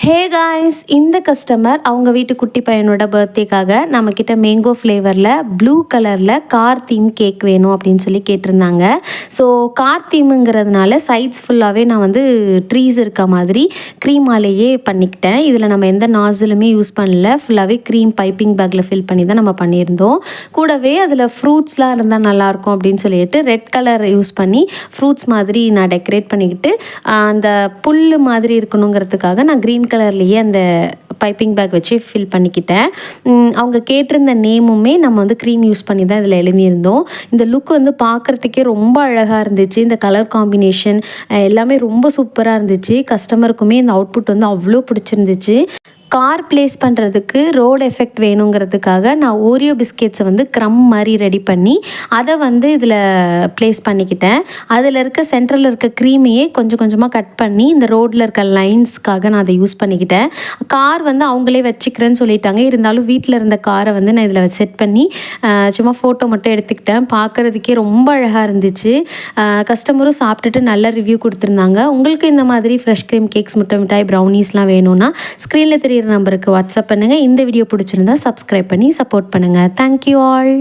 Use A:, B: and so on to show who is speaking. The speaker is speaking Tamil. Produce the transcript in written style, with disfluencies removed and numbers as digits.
A: ஹே காய்ஸ், இந்த கஸ்டமர் அவங்க வீட்டு குட்டி பையனோட பர்த்டேக்காக நம்மக்கிட்ட மேங்கோ ஃப்ளேவரில் ப்ளூ கலரில் கார் தீம் கேக் வேணும் அப்படின்னு சொல்லி கேட்டிருந்தாங்க. ஸோ கார் தீமுங்கிறதுனால சைட்ஸ் ஃபுல்லாகவே நான் வந்து ட்ரீஸ் இருக்க மாதிரி க்ரீமாலேயே பண்ணிக்கிட்டேன். இதில் நம்ம எந்த நாசிலுமே யூஸ் பண்ணல, ஃபுல்லாகவே க்ரீம் பைப்பிங் பேக்கில் ஃபில் பண்ணி தான் நம்ம பண்ணியிருந்தோம். கூடவே அதில் ஃப்ரூட்ஸ்லாம் இருந்தால் நல்லாயிருக்கும் அப்படின்னு சொல்லிட்டு ரெட் கலர் யூஸ் பண்ணி ஃப்ரூட்ஸ் மாதிரி நான் டெக்கரேட் பண்ணிக்கிட்டு அந்த புல் மாதிரி இருக்கணுங்கிறதுக்காக நான் க்ரீன் கலர்லேயே அந்த பைப்பிங் பேக் வச்சு ஃபில் பண்ணிக்கிட்டேன். அவங்க கேட்டிருந்த நேமுமே நம்ம வந்து க்ரீம் யூஸ் பண்ணி தான் இதில் எழுதியிருந்தோம். இந்த லுக் வந்து பார்க்குறதுக்கே ரொம்ப அழகாக இருந்துச்சு. இந்த கலர் காம்பினேஷன் எல்லாமே ரொம்ப சூப்பராக இருந்துச்சு. கஸ்டமருக்குமே இந்த அவுட்புட் வந்து அவ்வளோ பிடிச்சிருந்துச்சு. கார் ப்ளேஸ் பண்ணுறதுக்கு ரோடு எஃபெக்ட் வேணுங்கிறதுக்காக நான் ஓரியோ பிஸ்கெட்ஸை வந்து க்ரம் மாதிரி ரெடி பண்ணி அதை வந்து இதில் ப்ளேஸ் பண்ணிக்கிட்டேன். அதில் இருக்க சென்டரில் இருக்க க்ரீமையே கொஞ்சம் கொஞ்சமாக கட் பண்ணி இந்த ரோட்டில் இருக்க லைன்ஸ்க்காக நான் அதை யூஸ் பண்ணிக்கிட்டேன். கார் வந்து அவங்களே வச்சுக்கிறேன்னு சொல்லிட்டாங்க. இருந்தாலும் வீட்டில் இருந்த காரை வந்து நான் இதில் செட் பண்ணி சும்மா ஃபோட்டோ மட்டும் எடுத்துக்கிட்டேன். பார்க்குறதுக்கே ரொம்ப அழகாக இருந்துச்சு. கஸ்டமரும் சாப்பிட்டுட்டு நல்ல ரிவ்யூ கொடுத்துருந்தாங்க. உங்களுக்கு இந்த மாதிரி ஃப்ரெஷ் க்ரீம் கேக்ஸ், முட்டை மிட்டாய், ப்ரௌனிஸ்லாம் வேணும்னா ஸ்க்ரீனில் தெரியுற நம்பருக்கு வாட்ஸ்அப் பண்ணுங்கள். இந்த வீடியோ பிடிச்சிருந்தா சப்ஸ்கிரைப் பண்ணி சப்போர்ட் பண்ணுங்கள். Thank you all.